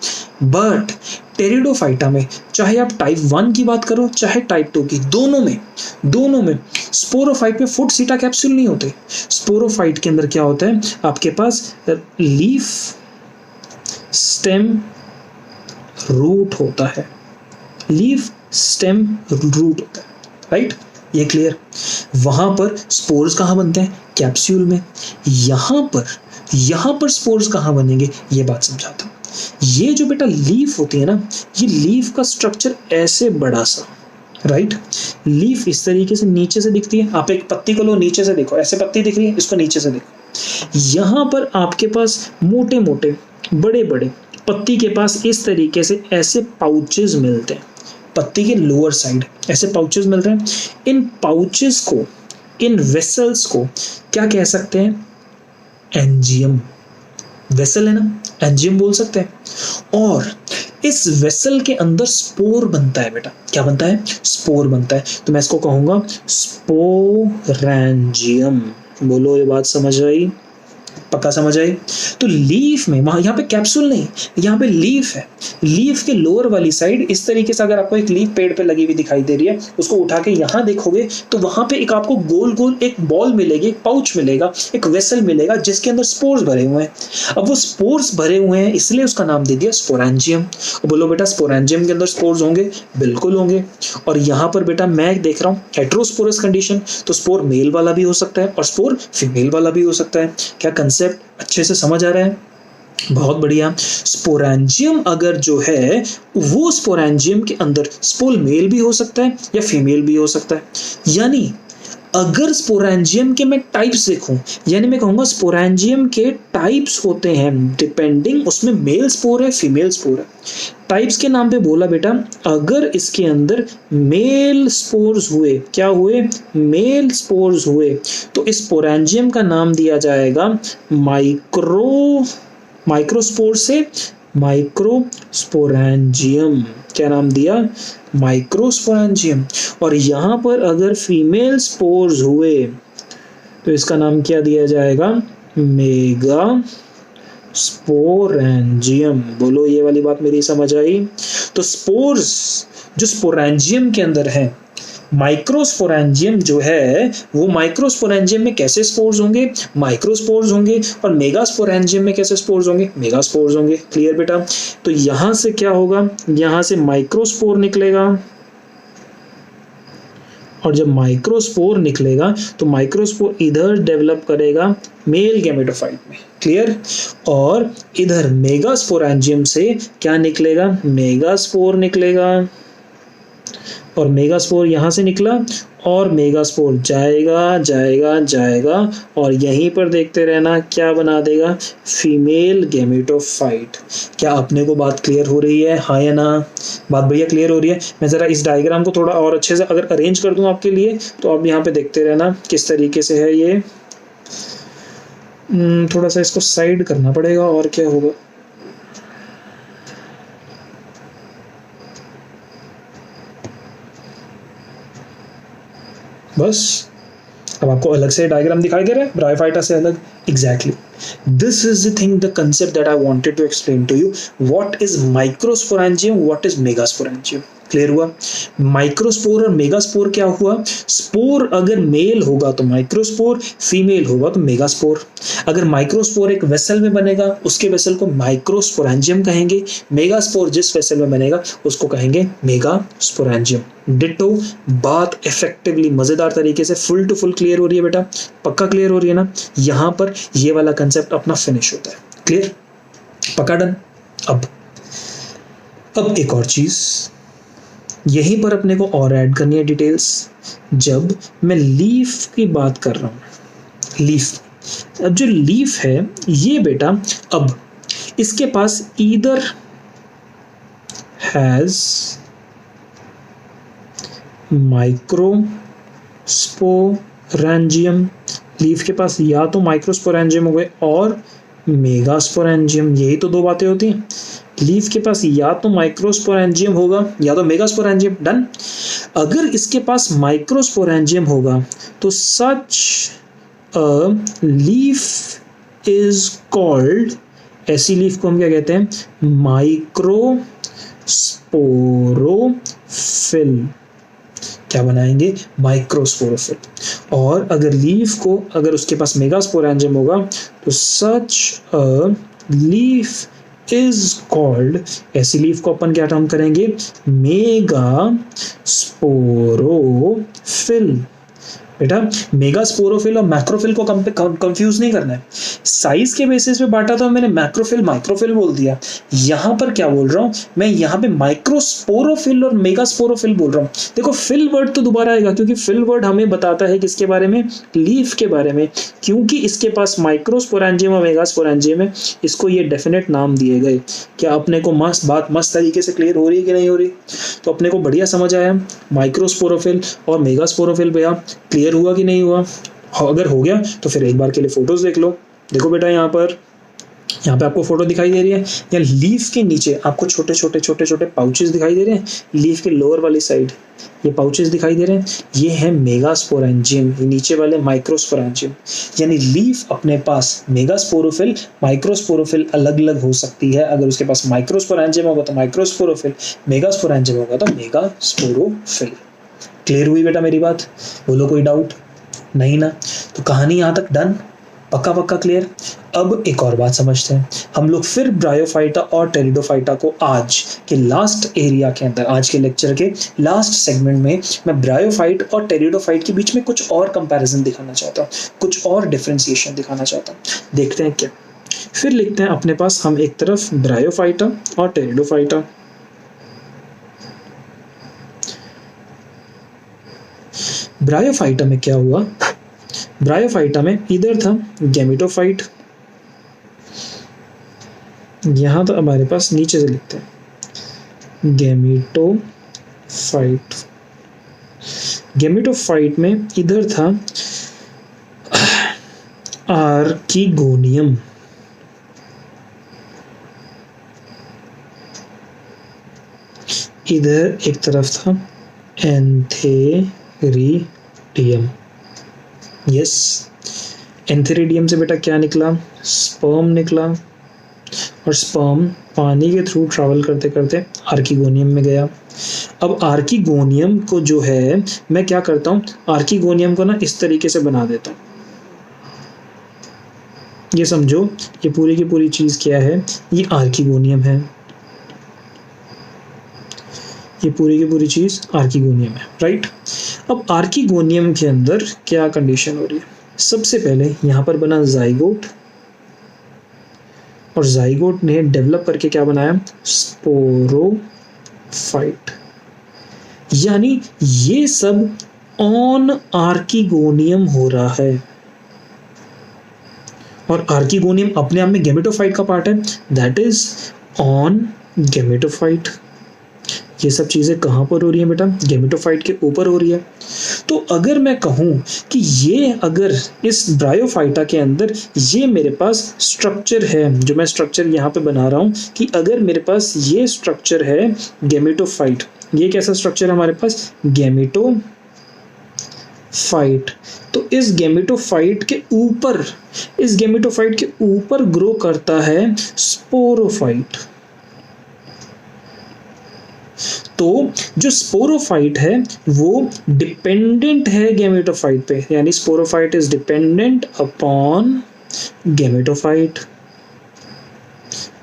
बट टेरिडोफाइटा में चाहे आप टाइप 1 की बात करो चाहे टाइप 2 की, दोनों में स्पोरोफाइट में फुट, सीटा, कैप्सूल नहीं होते। स्पोरोफाइट के अंदर क्या होता है? आपके पास लीफ, स्टेम, रूट होता है। लीफ, स्टेम, रूट होता है, राइट। ये क्लियर। वहां पर स्पोर्स कहाँ बनते हैं? कैप्सूल में। यहाँ पर स्पोर्स कहाँ बनेंगे? ये बात समझाता हूँ। ये जो बेटा लीफ होती है ना, ये लीफ का स्ट्रक्चर ऐसे बड़ा सा, राइट। लीफ इस तरीके से नीचे से दिखती है। आप एक पत्ती को लो, नीचे से देखो, ऐसे पत्ती दिख रही है, इसको नीचे से देखो। यहाँ पर आपके पास मोटे मोटे बड़े बड़े पत्ती के पास इस तरीके से ऐसे पाउचेस मिलते हैं। पत्ती के लोअर साइड ऐसे पाउचेस मिल रहे हैं। इन पाउचेस को, इन वेसल्स को क्या कह सकते हैं? एंजियम। वेसल है ना, एंजियम बोल सकते हैं। और इस वेसल के अंदर स्पोर बनता है बेटा। क्या बनता है? स्पोर बनता है। तो मैं इसको कहूंगा स्पोरेंजियम। बोलो, ये बात समझ आई? पक्का समझ आई? तो लीफ में, वहां यहाँ पे कैप्सूल नहीं, यहाँ पे लीफ है। लीफ के लोअर वाली साइड इस तरीके से, अगर आपको एक लीफ पेड़ पे लगी हुई दिखाई दे रही है, उसको उठा के यहाँ देखोगे तो वहां पे एक आपको गोल गोल एक बॉल मिलेगी, एक पाउच मिलेगा, एक वेसल मिलेगा जिसके अंदर स्पोर्स भरे हुए हैं। अब वो स्पोर्स भरे हुए हैं इसलिए उसका नाम दे दिया स्पोरेंजियम। बोलो बेटा, स्पोरेंजियम के अंदर स्पोर्स होंगे? बिल्कुल होंगे। और यहाँ पर बेटा मैं देख रहा हूँ हेटेरोस्पोरस कंडीशन, तो स्पोर मेल वाला भी हो सकता है और स्पोर फीमेल वाला भी हो सकता है। क्या कंसेप्ट अच्छे से समझ आ रहा है? बहुत बढ़िया। स्पोरेंजियम अगर जो है वो स्पोरेंजियम के अंदर स्पोर मेल भी हो सकता है या फीमेल भी हो सकता है। यानी अगर स्पोरेंजियम के मैं टाइप्स देखूं, यानी मैं कहूंगा स्पोरेंजियम के टाइप्स होते हैं डिपेंडिंग, उसमें मेल स्पोर है फीमेल स्पोर है। टाइप्स के नाम पे बोला बेटा, अगर इसके अंदर मेल स्पोर्स हुए, क्या हुए? मेल स्पोर्स हुए, तो इस स्पोरेंजियम का नाम दिया जाएगा माइक्रोस्पोर से माइक्रोस्पोरेंजियम। क्या नाम दिया? माइक्रोस्पोरेंजियम। और यहां पर अगर फीमेल स्पोर्स हुए तो इसका नाम क्या दिया जाएगा? Mega sporangium. बोलो, ये वाली बात मेरी समझ आई? तो स्पोर्स जो स्पोरेंजियम के अंदर है, माइक्रोस्पोरेंजियम जो है वो माइक्रोस्पोरेंजियम में कैसे स्पोर्स होंगे? माइक्रोस्पोर्स होंगे। और मेगास्पोरेंजियम में कैसे स्पोर्स होंगे? मेगास्पोर्स होंगे। क्लियर बेटा? तो यहां से क्या होगा? यहां से माइक्रोस्पोर निकलेगा, और जब माइक्रोस्पोर निकलेगा तो माइक्रोस्पोर इधर डेवलप करेगा मेल गैमेटोफाइट में। क्लियर? और इधर मेगास्पोरेंजियम से क्या निकलेगा? मेगास्पोर निकलेगा। और मेगास्पोर यहां से निकला और मेगास्पोर जाएगा जाएगा जाएगा और यहीं पर देखते रहना क्या बना देगा? Female gametophyte. क्या अपने को बात क्लियर हो रही है? हाँ या ना? बात भैया क्लियर हो रही है? मैं जरा इस डायग्राम को थोड़ा और अच्छे से अगर अरेंज कर दूं आपके लिए तो आप यहाँ पे देखते रहना किस तरीके से है ये। थोड़ा सा इसको साइड करना पड़ेगा और क्या होगा। बस अब आपको अलग से डायग्राम दिखाई दे रहा है ब्रायोफाइटा से अलग। Exactly this is the thing, the concept that I wanted to explain to you. What is microsporangium, what is megasporangium. Clear हुआ? माइक्रोस्पोर और मेगास्पोर क्या हुआ? स्पोर अगर मेल होगा तो माइक्रोस्पोर, फीमेल होगा तो मेगास्पोर। अगर माइक्रोस्पोर एक वेसल में बनेगा उसके वेसल को माइक्रोस्पोरेंजियम कहेंगे, मेगास्पोर जिस वेसल में बनेगा उसको कहेंगे मेगास्पोरेंजियम। डिटो। बात इफेक्टिवली मजेदार तरीके से फुल टू फुल क्लियर हो रही है बेटा? पक्का क्लियर हो रही है ना? यहां पर ये वाला कंसेप्ट अपना फिनिश होता है। क्लियर? पक्का डन? अब एक और चीज यहीं पर अपने को और ऐड करनी है डिटेल्स। जब मैं लीफ की बात कर रहा हूं, लीफ, अब जो लीफ है ये बेटा, अब इसके पास ईदर हैज माइक्रोस्पोरेंजियम, लीफ के पास या तो माइक्रोस्पोरेंजियम हो गए और मेगास्पोरेंजियम, यही तो दो बातें होती हैं। लीफ के पास या तो माइक्रोस्पोरेंजियम होगा या तो मेगास्पोरेंजियम। डन। अगर इसके पास माइक्रोस्पोरेंजियम होगा तो सच अ लीफ इज कॉल्ड, ऐसी लीफ को हम क्या कहते हैं? माइक्रोस्पोरोफिल। क्या बनाएंगे? माइक्रोस्पोरोफिल। और अगर लीफ को, अगर उसके पास मेगास्पोरेंजियम होगा तो सच अ लीफ इज कॉल्ड, ऐसी लीफ को अपन क्या टर्म करेंगे? मेगास्पोरोफिल। बेटा मेगास्पोरोफिल और मैक्रोफिल को कंफ्यूज नहीं करना है। साइज के बेसिस पे बांटा तो मैंने मैक्रोफिल माइक्रोफिल बोल दिया। यहां पर क्या बोल रहा हूं मैं? यहां पे माइक्रोस्पोरोफिल और मेगास्पोरोफिल बोल रहा हूं। देखो फिल वर्ड तो दोबारा आएगा क्योंकि फिल वर्ड हमें बताता है किसके बारे में? लीफ के बारे में। क्योंकि इसके पास माइक्रोस्पोरेंजियम और मेगास्पोरेंजियम है, इसको ये डेफिनेट नाम दिए गए। क्या अपने को बात मस्त तरीके से क्लियर हो रही है कि नहीं हो रही? तो अपने को बढ़िया समझ आया माइक्रोस्पोरोफिल और मेगास्पोरोफिल। भैया क्लियर हुआ कि नहीं हुआ? अगर हो गया तो फिर एक बार के लिए फोटोज देख लो। देखो बेटा यहाँ पर यहाँ पे आपको फोटो दिखाई दे रही है, या लीफ के नीचे आपको छोटे छोटे छोटे छोटे पाउचेस दिखाई दे रहे हैं, लीफ के लोअर वाली साइड ये पाउचेस दिखाई दे रहे हैं, ये है मेगास्पोरेंजियम, ये नीचे वाले माइक्रोस्पोरेंजियम। यानी लीफ अपने पास मेगास्पोरोफिल, माइक्रोस्पोरोफिल अलग अलग हो सकती है। अगर उसके पास माइक्रोस्पोरेंजियम होगा तो माइक्रोस्पोरोफिल, मेगास्पोरेंजियम होगा तो मेगास्पोरोफिल। क्लियर हुई बेटा मेरी बात? बोलो कोई डाउट? नहीं ना? तो कहानी यहाँ तक डन, पक्का पक्का क्लियर। अब एक और बात समझते हैं हम लोग फिर ब्रायोफाइटा और टेरिडोफाइटा को आज के लास्ट एरिया के अंदर, आज के लेक्चर के लास्ट सेगमेंट में मैं ब्रायोफाइट और टेरिडोफाइट के बीच में कुछ और कंपैरिजन दिखाना चाहता हूँ, कुछ और डिफरेंशिएशन दिखाना चाहता हूँ। देखते हैं क्या। फिर लिखते हैं अपने पास हम एक तरफ ब्रायोफाइटा और टेरिडोफाइटा। ब्रायोफाइटा में क्या हुआ? ब्रायोफाइटा में इधर था गैमेटोफाइट, यहां तो हमारे पास नीचे से लिखते हैं गैमेटोफाइट। गैमेटोफाइट में इधर था आर्किगोनियम, इधर एक तरफ था एंथेरिडियम। यस, एंथेरिडियम से बेटा क्या निकला? स्पर्म निकला, और स्पर्म पानी के थ्रू ट्रैवल करते करते आर्किगोनियम में गया। अब आर्किगोनियम को जो है मैं क्या करता हूँ, आर्किगोनियम को ना इस तरीके से बना देता हूँ। ये समझो ये पूरी की पूरी चीज क्या है, ये आर्किगोनियम है, ये पूरी की पूरी चीज आर्किगोनियम है, राइट। अब आर्किगोनियम के अंदर क्या कंडीशन हो रही है? सबसे पहले यहाँ पर बना जाइगोट, और जाइगोट ने डेवलप करके क्या बनाया? स्पोरोफाइट। यानी ये सब ऑन आर्किगोनियम हो रहा है, और आर्किगोनियम अपने आप में गैमेटोफाइट का पार्ट है, दैट इज ऑन गैमेटोफाइट। ये सब चीजें कहां पर हो रही हैं बेटा? गैमेटोफाइट के ऊपर हो रही है। तो अगर मैं कहूं कि ये अगर इस ब्रायोफाइटा के अंदर ये मेरे पास स्ट्रक्चर है, जो मैं स्ट्रक्चर यहाँ पे बना रहा हूं, कि अगर मेरे पास ये स्ट्रक्चर है गैमेटोफाइट, ये कैसा स्ट्रक्चर है हमारे पास? गैमेटोफाइट। तो इस गैमेटोफाइट के ऊपर, इस गैमेटोफाइट के ऊपर ग्रो करता है स्पोरोफाइट। तो जो स्पोरोफाइट है वो डिपेंडेंट है गैमेटोफाइट पे, यानी sporophyte is dependent upon gametophyte.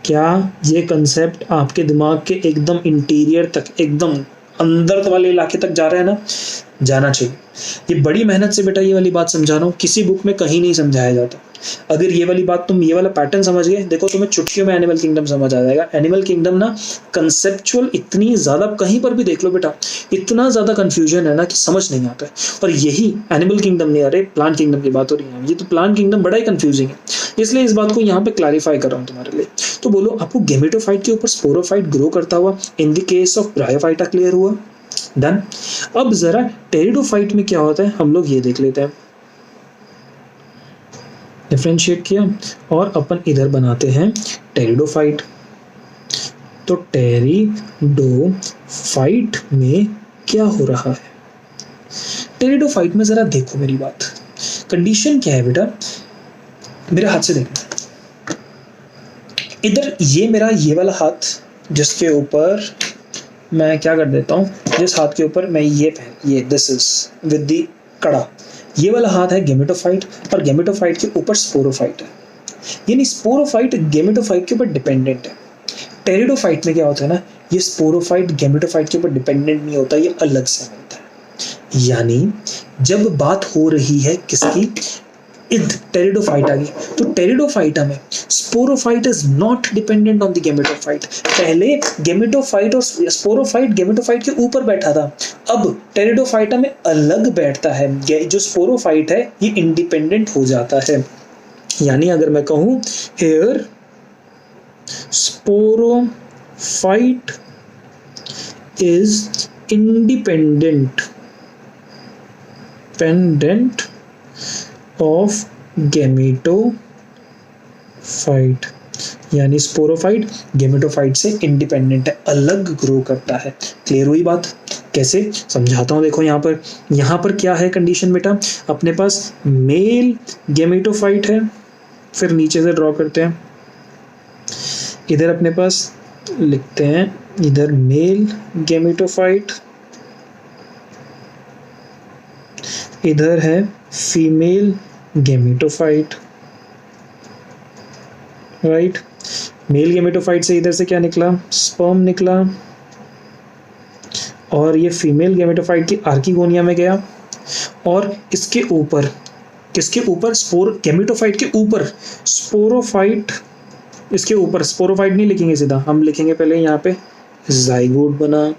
क्या ये कंसेप्ट आपके दिमाग के एकदम इंटीरियर तक, एकदम अंदर वाले इलाके तक जा रहा है ना? जाना चाहिए। ये बड़ी मेहनत से बेटा ये वाली बात समझा रहा हूँ, किसी बुक में कहीं नहीं समझाया जाता। अगर ये वाली बात तुम, ये वाला पैटर्न समझ गए, देखो तुम्हें चुटकियों में एनिमल किंगडम समझ आ जाएगा। एनिमल किंगडम ना कंसेप्चुअल इतनी ज्यादा, कहीं पर भी देख लो बेटा, इतना ज्यादा कंफ्यूजन है ना कि समझ नहीं आता है। और यही एनिमल किंगडम नहीं, अरे प्लांट किंगडम की बात हो रही है, ये तो प्लांट किंगडम बड़ा ही कंफ्यूजिंग है, इसलिए इस बात को यहाँ पे क्लैरिफाई कर रहा हूँ तुम्हारे लिए। तो बोलो, आपको गैमेटोफाइट के ऊपर स्पोरोफाइट ग्रो करता हुआ इन the case of bryophyta clear हुआ? डन। अब जरा टेरिडोफाइट में क्या होता है हम लोग ये देख लेते हैं। डिफरेंशिएट किया और अपन इधर बनाते हैं टेरिडोफाइट। तो टेरिडोफाइट में क्या हो रहा है? टेरिडोफाइट में जरा देखो मेरी बात, कंडीशन क्या है बेटा? मेरे हाथ से देखना, इधर ये मेरा ये वाला हाथ, जिसके ऊपर मैं क्या कर देता हूँ, जिस हाथ के ऊपर मैं ये दिस इज विद दी कड़ा, ये वाला हाथ है गैमेटोफाइट, और गैमेटोफाइट के ऊपर स्पोरोफाइट है। यानी स्पोरोफाइट गैमेटोफाइट के ऊपर डिपेंडेंट है। टेरिडोफाइट में क्या होता है ना, ये स्पोरोफाइट गैमेटोफाइट के ऊपर डिपेंडेंट नहीं होता, ये अलग से मिलता है। यानी जब बात हो रही है किसकी? टेरिडोफाइटा की, तो टेरिडोफाइटा में sporophyte is not dependent on the gametophyte. पहले गैमेटोफाइट और स्पोरोफाइट गैमेटोफाइट के ऊपर बैठा था, अब टेरिडोफाइटा में अलग बैठता है। जो स्पोरोफाइट है ये इंडिपेंडेंट हो जाता है। यानी अगर मैं कहूं here sporophyte is independent of gametophyte, यानी स्पोरोफाइट गेमेटोफाइट से इंडिपेंडेंट है, अलग ग्रो करता है। क्लियर हुई बात? कैसे समझाता हूँ, देखो यहाँ पर क्या है कंडीशन बेटा, अपने पास मेल गेमेटोफाइट है, फिर नीचे से ड्रॉ करते हैं, इधर अपने पास लिखते हैं, इधर मेल गेमेटोफाइट, इधर है female gametophyte, right. Mail gametophyte से इधर से क्या निकला, स्पर्म निकला, और ये फीमेल गेमेटोफाइट की आर्किगोनिया में गया, और इसके ऊपर, किसके ऊपर, स्पोर गेमेटोफाइट के ऊपर स्पोरोफाइट, इसके ऊपर स्पोरोफाइट नहीं लिखेंगे सीधा, हम लिखेंगे पहले यहाँ पे जाइगोट बना।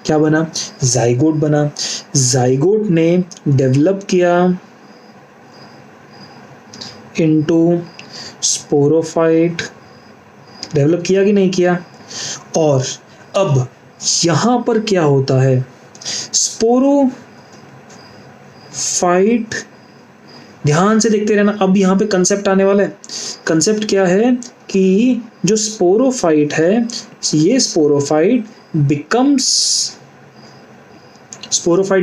क्या बना? जाइगोट बना। जाइगोट ने डेवलप किया इनटू स्पोरोफाइट, डेवलप किया कि नहीं किया? और अब यहां पर क्या होता है, स्पोरोफाइट, ध्यान से देखते रहना, अब यहां पे कंसेप्ट आने वाला है। कंसेप्ट क्या है कि जो स्पोरोफाइट है, ये स्पोरोफाइट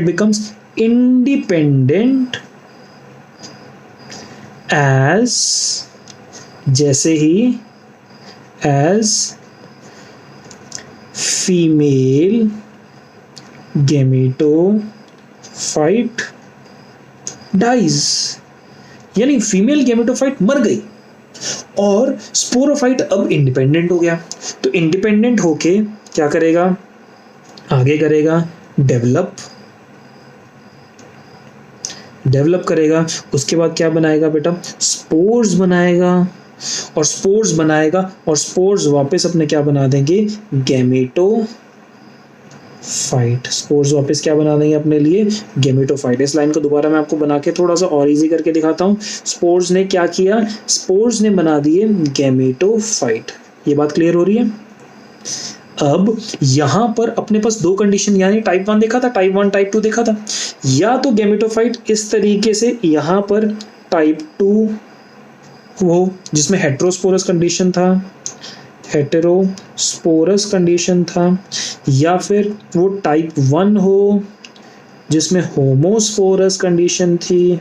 बिकम्स इंडिपेंडेंट एज, जैसे ही एज फीमेल गेमेटोफाइट डाइज, यानी फीमेल गेमेटोफाइट मर गई और स्पोरोफाइट अब इंडिपेंडेंट हो गया। तो इंडिपेंडेंट होके क्या करेगा, आगे करेगा डेवलप करेगा। उसके बाद क्या बनाएगा बेटा, स्पोर्स बनाएगा, और स्पोर्स बनाएगा और स्पोर्स वापस अपने क्या बना देंगे, गेमेटोफाइट। स्पोर्स वापस क्या बना देंगे अपने लिए, गेमेटोफाइट। इस लाइन को दोबारा मैं आपको बना के थोड़ा सा और इजी करके दिखाता हूँ। स्पोर्स ने क्या किया, स्पोर्स ने बना दिए गेमेटोफाइट। ये बात क्लियर हो रही है? अब यहां पर अपने पास दो कंडीशन, यानी टाइप 1 देखा था, टाइप 1 टाइप 2 देखा था। या तो गेमेटोफाइट इस तरीके से यहां पर टाइप 2 वो जिसमें हेटेरोस्पोरस कंडीशन था, या फिर वो टाइप 1 हो जिसमें होमोस्पोरस कंडीशन थी,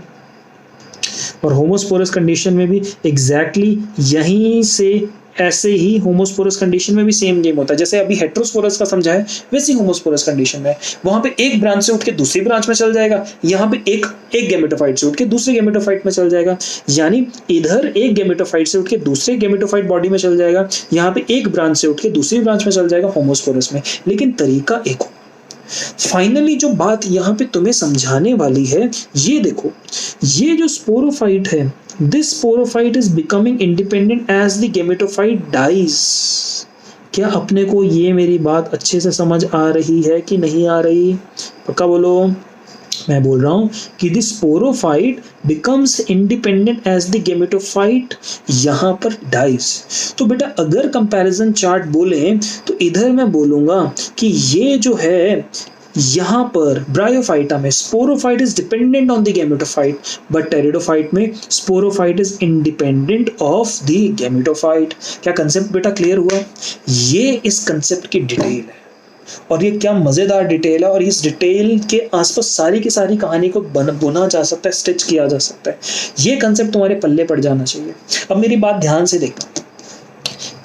और होमोस्पोरस कंडीशन में भी एग्जैक्टली यहीं से ऐसे ही होमोस्पोरस कंडीशन में भी सेम गेम होता है। जैसे अभी हेटेरोस्पोरस का समझा है, वैसे ही होमोस्पोरस कंडीशन में वहां पे एक ब्रांच से उठ के दूसरी ब्रांच में चल जाएगा, यहाँ पे एक गेमेटोफाइट से उठ के दूसरे गेमेटोफाइट में चल जाएगा, यानी इधर एक गेमेटोफाइट से उठ के दूसरे गेमेटोफाइट बॉडी में चल जाएगा, यहाँ पे एक ब्रांच से उठ के दूसरी ब्रांच में चल जाएगा होमोस्पोरस में, लेकिन तरीका एक हो। फाइनली जो बात यहाँ पे तुम्हें समझाने वाली है, ये देखो, ये जो स्पोरोफाइट है, this sporophyte is becoming independent as the gametophyte dies. क्या अपने को ये मेरी बात अच्छे से समझ आ रही है कि नहीं आ रही? पक्का बोलो। मैं बोल रहा हूं कि the sporophyte becomes independent as the gametophyte यहां पर डाइज। तो बेटा अगर कंपैरिजन चार्ट बोले तो इधर मैं बोलूंगा कि ये जो है यहाँ पर ब्रायोफाइटा में sporophyte is dependent on the gametophyte, but pteridophyte में sporophyte is independent of the gametophyte. क्या कंसेप्ट बेटा क्लियर हुआ? ये इस कंसेप्ट की डिटेल है, और ये क्या मजेदार डिटेल है, और इस डिटेल के आसपास सारी की सारी कहानी को बुना जा सकता है, स्टिच किया जा सकता है। ये कंसेप्ट तुम्हारे पल्ले पड़ जाना चाहिए। अब मेरी बात ध्यान से देखना,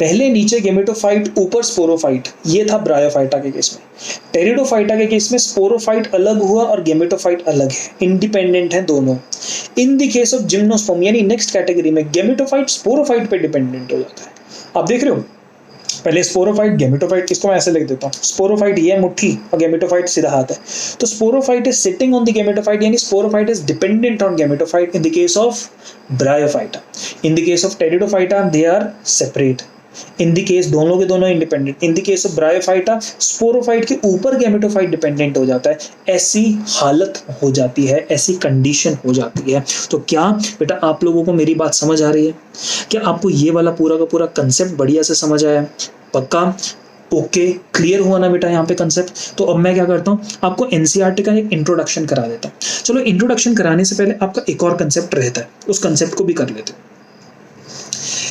पहले नीचे गेमेटोफाइट, ऊपर स्पोरोफाइट, ये था ब्रायोफाइटा के केस में। टेरिडोफाइटा के केस में स्पोरोफाइट अलग हुआ और गेमेटोफाइट अलग है, इंडिपेंडेंट है दोनों। इन द केस ऑफ जिम्नोस्पर्म यानी नेक्स्ट कैटेगरी में गेमेटोफाइट स्पोरोफाइट पे डिपेंडेंट हो जाता है। आप देख रहे हो, पहले स्पोरोफाइट गेमेटोफाइट, इसको मैं ऐसे लिख देता हूँ, स्पोरोफाइट ये मुट्ठी और गेमेटोफाइट सीधा हाथ है। तो sporophyte is sitting on the gametophyte, यानी sporophyte is dependent on gametophyte in the case of bryophyta. In the case of pteridophyta they are separate. In the case दोनों के दोनों independent. In the case of bryophyta sporophyte के ऊपर gametophyte dependent हो जाता है। ऐसी हालत हो जाती है, ऐसी कंडीशन हो जाती है। तो क्या बेटा आप लोगों को मेरी बात समझ आ रही है? क्या आपको ये वाला पूरा का पूरा कंसेप्ट बढ़िया से समझ आया? पक्का? ओके, क्लियर हुआ ना बेटा यहाँ पे कंसेप्ट? तो अब मैं क्या करता हूँ, आपको एनसीईआरटी का एक इंट्रोडक्शन करा देता हूँ। चलो, इंट्रोडक्शन कराने से पहले आपका एक और कंसेप्ट रहता है, उस कंसेप्ट को भी कर लेते हैं।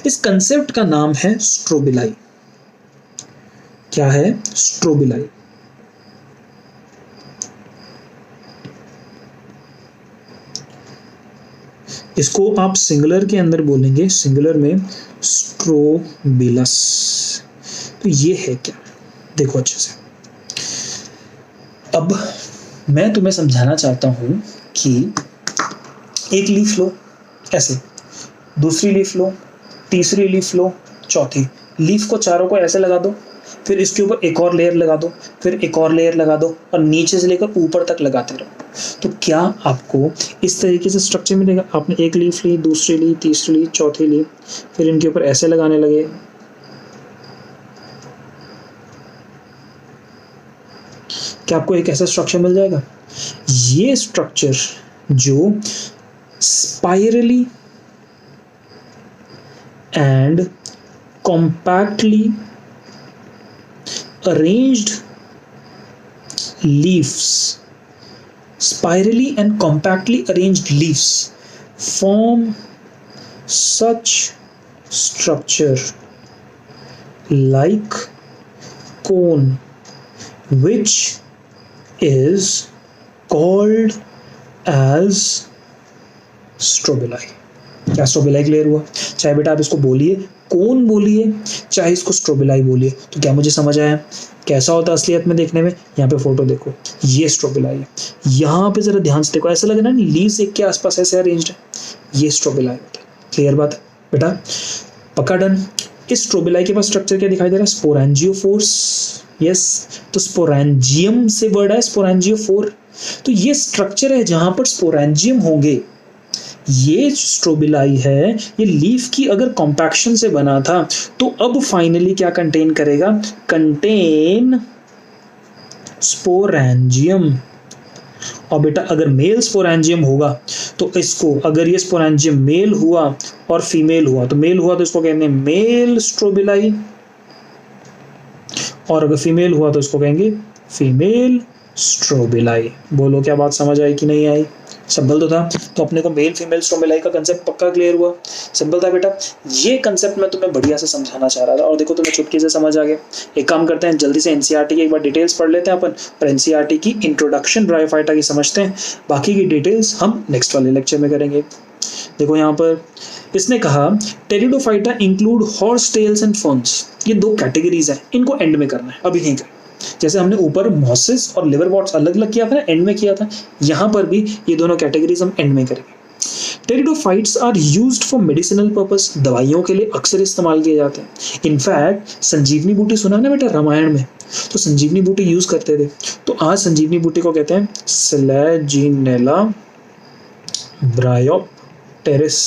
इस कंसेप्ट का नाम है स्ट्रोबिलाई। क्या है? स्ट्रोबिलाई। इसको आप सिंगुलर के अंदर बोलेंगे, सिंगुलर में स्ट्रोबिलस। तो ये है क्या, देखो अच्छे से। अब मैं तुम्हें समझाना चाहता हूं कि एक लीफ लो ऐसे, दूसरी लीफ लो, तीसरी लीफ लो, चौथी लीफ को चारों को ऐसे लगा दो, फिर इसके ऊपर एक और लेयर लगा दो, फिर एक और लेयर लगा दो और नीचे से लेकर ऊपर तक लगाते रहो। तो क्या आपको इस तरीके से स्ट्रक्चर मिलेगा? आपने एक लीफ ली, दूसरी ली, तीसरी ली, चौथी ली, फिर इनके ऊपर ऐसे लगाने लगे, क्या आपको एक ऐसा स्ट्रक्चर मिल जाएगा? ये स्ट्रक्चर जो spirally and compactly arranged leaves, spirally and compactly arranged leaves form such structure like cone, which is called as strobili. क्या स्ट्रोबिलाई क्लियर हुआ? चाहे बेटा आप इसको बोलिए कोन बोलिए, चाहे इसको स्ट्रोबिलाई बोलिए, तो क्या मुझे समझ आया कैसा होता है असलियत में देखने में? यहाँ पे फोटो देखो, ये स्ट्रोबिलाई है। यहाँ पे जरा ध्यान से देखो, ऐसा लगे ना लीव्स एक के आसपास ऐसे अरेंज्ड है, ये स्ट्रोबिलाई होता है। क्लियर बात है बेटा? पक्का डन। इस स्ट्रोबिलाई के पास स्ट्रक्चर क्या दिखाई दे रहा है? स्पोरेंजियोफोर्स। यस, तो स्पोरेंजियम से वर्ड है स्पोरेंजियोफोर। तो ये स्ट्रक्चर है जहां पर स्पोरेंजियम होंगे। ये स्ट्रोबिलाई है, ये लीफ की अगर कॉम्पैक्शन से बना था तो अब फाइनली क्या कंटेन करेगा? Contain sporangium. और बेटा अगर मेल स्पोरेंजियम होगा तो इसको, अगर ये स्पोरेंजियम मेल हुआ और फीमेल हुआ तो इसको कहते हैं मेल स्ट्रोबिलाई, और अगर फीमेल हुआ तो इसको कहेंगे फीमेल स्ट्रोबिलाई। बोलो क्या बात समझ आई कि नहीं आई? सिंपल तो था। तो अपने को मेल फीमेल स्ट्रोबिलाई का कंसेप्ट पक्का क्लियर हुआ? सिंपल था बेटा। ये कंसेप्ट मैं तुम्हें बढ़िया से समझाना चाह रहा था और देखो तुम्हें चुटकी से समझ आ गया। एक काम करते हैं, जल्दी से एनसीईआरटी की एक बार डिटेल्स पढ़ लेते हैं अपन, और एनसीईआरटी की इंट्रोडक्शन ब्रायोफाइटा की समझते हैं। बाकी की डिटेल्स हम नेक्स्ट वाले लेक्चर में करेंगे। देखो यहाँ पर इसने कहा pteridophyta include horse tails and ferns. ये दो कैटेगरीज हैं, इनको एंड में करना है, अभी नहीं करना। जैसे हमने ऊपर मॉसेस और लिवरवॉर्ट्स अलग अलग किया था ना, एंड में किया था, यहाँ पर भी ये दोनों कैटेगरीज हम एंड में करेंगे। Pteridophytes are used for medicinal purpose. दवाइयों के लिए अक्सर इस्तेमाल किए जाते हैं। इनफैक्ट संजीवनी बूटी सुना ना बेटा रामायण में, तो संजीवनी बूटी यूज करते थे। तो आज संजीवनी बूटी को कहते हैं सेलेजिनेला ब्रायोप्टेरिस।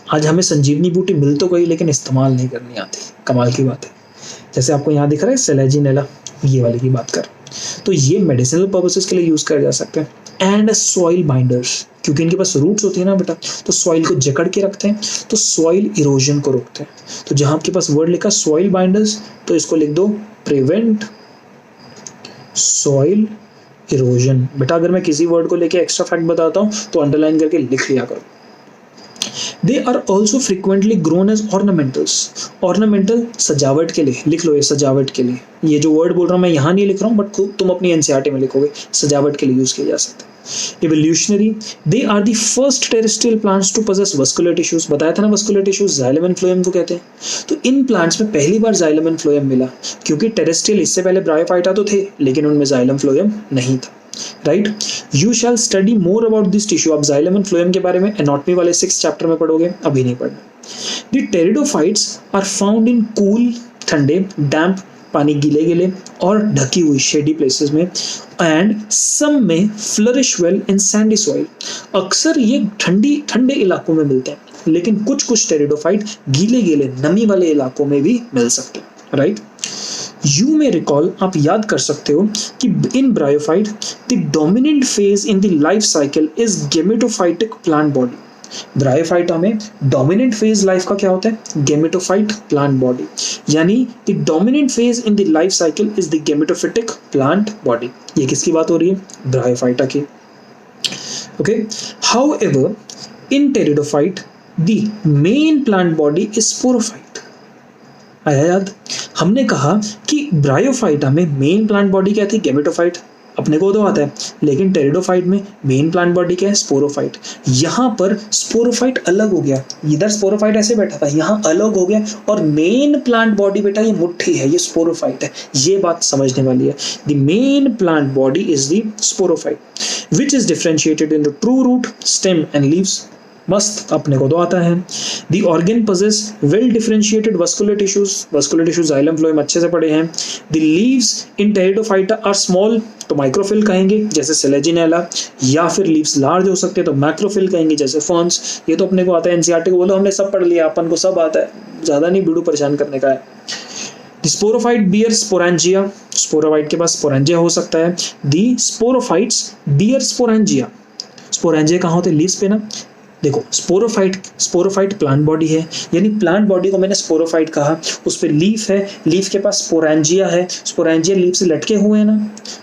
आज हमें संजीवनी बूटी मिल तो गई लेकिन इस्तेमाल नहीं करनी आती। कमाल की बात है। जैसे आपको यहाँ दिख रहा है सेलेजिनेला, ये वाले की बात कर, तो ये मेडिसिनल पर्पसेस के लिए यूज करे जा सकते हैं। एंड सॉइल बाइंडर्स, क्योंकि इनके पास रूट्स होती है ना बेटा, तो सॉइल को जकड़ के रखते हैं, तो सॉइल इरोजन को रोकते हैं। तो जहां आपके पास वर्ड लिखा सॉइल बाइंडर्स, तो इसको लिख दो प्रिवेंट सॉइल इरोजन। बेटा अगर मैं किसी वर्ड को लेके एक्स्ट्रा फैक्ट बताता हूँ तो अंडरलाइन करके लिख लिया करो। They are also frequently grown as ornamentals. Ornamental सजावट के लिए, लिख लो ये सजावट के लिए। ये जो वर्ड बोल रहा हूँ मैं यहाँ नहीं लिख रहा हूँ, बट तुम अपनी एनसीईआरटी में लिखोगे, सजावट के लिए यूज किया जा सकता है। Evolutionary, they are the first terrestrial plants to possess vascular tissues. बताया था ना vascular tissues xylem and phloem को कहते हैं। तो इन प्लांट्स में पहली बार xylem and phloem मिला, क्योंकि टेरेस्ट्रियल इससे पहले ब्रायोफाइटा तो थे लेकिन उनमें xylem phloem नहीं था। Right, you shall study more about this tissue. आप जाइलम एंड फ्लोएम के बारे में एनाटॉमी वाले 6th चैप्टर में पढ़ोगे, अभी नहीं पढ़ना। The pteridophytes are found in cool, ठंडे, डैम्प, पानी गीले गीले और ढकी हुई शेडी प्लेसेस में, and some may flourish well in sandy soil. अक्सर ये ठंडे इलाकों में मिलते हैं, लेकिन कुछ टेरिडोफाइट गीले गीले नमी वाले इलाकों में भी मिल सकते हैं। राइट, यू में रिकॉल, आप याद कर सकते हो कि in bryophyte the dominant phase in the life cycle is gametophytic plant body. Bryophyta में डोमिनेंट फेज लाइफ का क्या होता है? गेमेटोफाइट प्लांट बॉडी, यानी the dominant phase in the life cycle is the gametophytic plant body. ये किसकी बात हो रही है? ब्रायोफाइटा की। Okay, however in pteridophyte the main plant body is sporophyte. आया याद? हमने कहा कि ब्रायोफाइटा में मेन प्लांट बॉडी क्या थी? गैमेटोफाइट, अपने को तो आता है, लेकिन टेरिडोफाइट में मेन प्लांट बॉडी क्या है? स्पोरोफाइट। यहाँ पर स्पोरोफाइट अलग हो गया, इधर स्पोरोफाइट ऐसे बैठा था, यहाँ अलग हो गया, और मेन प्लांट बॉडी बेटा ये मुट्ठी है, ये स्पोरोफाइट है। ये बात समझने वाली है। The main plant body is the sporophyte which is differentiated in the true root, stem and leaves. मस्त, अपने को तो आता है। The organ possess well differentiated vascular tissues, vascular tissues xylem phloem अच्छे से पढ़े हैं। The leaves in pteridophyta are small, तो माइक्रोफिल कहेंगे जैसे सेलेजिनेला, या फिर लीव्स लार्ज हो सकते हैं तो मैक्रोफिल कहेंगे जैसे फर्न्स। ये तो अपने को आता है, एनसीईआरटी को बोलो हमने सब पढ़ लिया, अपन को सब आता है, ज्यादा नहीं वीडियो परेशान करने का है। The sporophyte bear sporangia, sporophyte के पास स्पोरेंजिया हो सकता है। The sporophytes bear sporangia, sporangia कहाँ होते हैं? लीव्स पे ना। देखो स्पोरोफाइट प्लांट बॉडी है, यानी प्लांट बॉडी को मैंने स्पोरोफाइट कहा, उस पे लीफ है, लीफ के पास स्पोरेंजिया है, स्पोरेंजिया लीफ से लटके हुए हैं ना,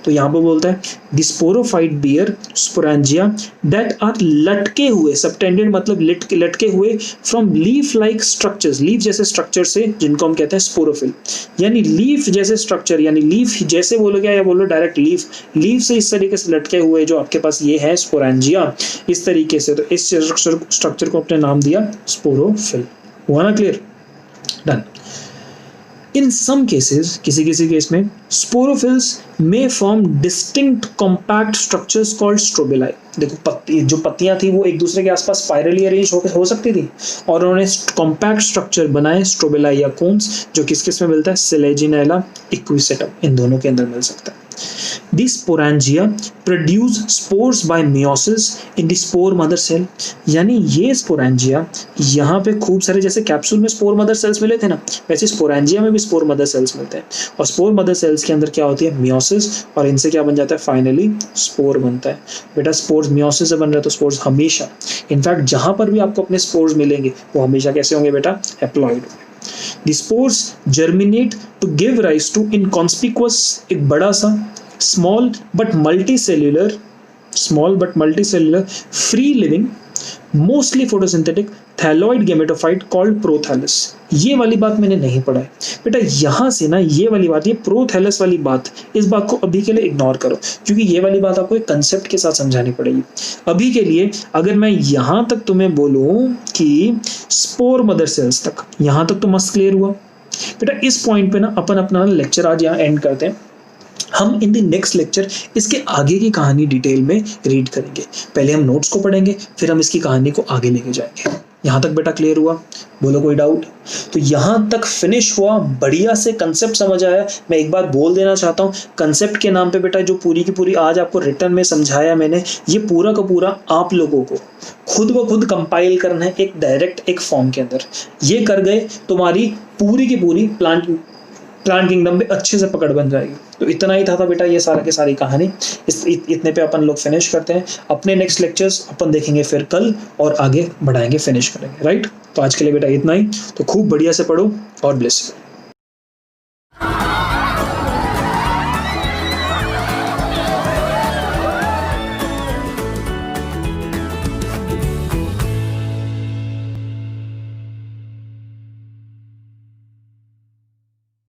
तो यहाँ पे बोलता है the sporophyte bear sporangia that are लटके हुए, सबटेंडेड मतलब लटके हुए from leaf like structures, leaf जैसे स्ट्रक्चर से, जिनको हम कहते हैं स्पोरोफिल। यानी लीफ जैसे स्ट्रक्चर, यानी लीफ जैसे बोलोगे या बोलो डायरेक्ट लीफ से इस तरीके से लटके हुए जो आपके पास ये है स्पोरेंजिया, इस तरीके से, तो इस स्ट्रक्चर को अपने नाम दिया स्पोरोफिल। हुआ ना क्लियर? डन। इन सम केसेस, किसी केस में स्पोरोफिल्स में form distinct compact structures called strobili. देखो जो पत्तियां थी वो एक दूसरे के आसपास स्पाइरली अरेंज हो सकती थी, और उन्होंने कॉम्पैक्ट स्ट्रक्चर बनाए स्ट्रोबिलाई या कोन्स, जो किस में मिलता है? सेलेजिनेला, इक्विसेटम, इन दोनों के अंदर मिल सकता है। These sporangia produce spores by meiosis in the spore mother cell, यानी ये स्पोरेंजिया यहाँ पे खूब सारे, जैसे कैप्सूल में स्पोर मदर सेल्स मिले थे ना, वैसे स्पोरेंजिया में भी स्पोर मदर सेल्स मिलते हैं, और स्पोर मदर सेल्स के अंदर क्या होती है? मियोसिस, और इनसे क्या बन जाता है? फाइनली स्पोर बनता है। बेटा स्पोर्स मियोसिस से बन रहे हैं, तो स्पोर्स हमेशा, इनफैक्ट जहां पर भी आपको अपने स्पोर्स मिलेंगे वो हमेशा कैसे होंगे बेटा? Haploid. The spores germinate to give rise to inconspicuous, एक बड़ा सा small but multicellular free living mostly photosynthetic thalloid gametophyte called prothallus। ये वाली बात मैंने नहीं पढ़ा है बेटा, यहाँ से ना ये वाली बात, ये प्रोथैलस वाली बात, इस बात को अभी के लिए इग्नोर करो, क्योंकि ये वाली बात आपको एक कंसेप्ट के साथ समझानी पड़ेगी। अभी के लिए अगर मैं यहाँ तक तुम्हें बोलूँ कि स्पोर मदर सेल्स तक, यहाँ तक तो मस्त क्लियर हुआ बेटा। इस पॉइंट पे ना अपन अपना लेक्चर आज यहाँ एंड करते हैं। हम इन द नेक्स्ट लेक्चर इसके आगे की कहानी डिटेल में रीड करेंगे। पहले हम नोट्स को पढ़ेंगे, फिर हम इसकी कहानी को आगे लेके जाएंगे। यहाँ तक बेटा क्लियर हुआ? बोलो कोई डाउट? तो यहाँ तक फिनिश हुआ, बढ़िया से कंसेप्ट समझ आया। मैं एक बात बोल देना चाहता हूँ, कंसेप्ट के नाम पे बेटा जो पूरी की पूरी आज आपको रिटर्न में समझाया मैंने, ये पूरा का पूरा आप लोगों को खुद ब खुद कंपाइल करना है एक डायरेक्ट एक फॉर्म के अंदर। ये कर गए तुम्हारी पूरी की पूरी प्लांट किंगडम पे अच्छे से पकड़ बन जाएगी। तो इतना ही था बेटा ये सारा की सारी कहानी। इतने पे अपन लोग फिनिश करते हैं। अपने नेक्स्ट लेक्चर्स अपन देखेंगे फिर कल, और आगे बढ़ाएंगे, फिनिश करेंगे। राइट? तो आज के लिए बेटा इतना ही। तो खूब बढ़िया से पढ़ो और ब्लेस यू।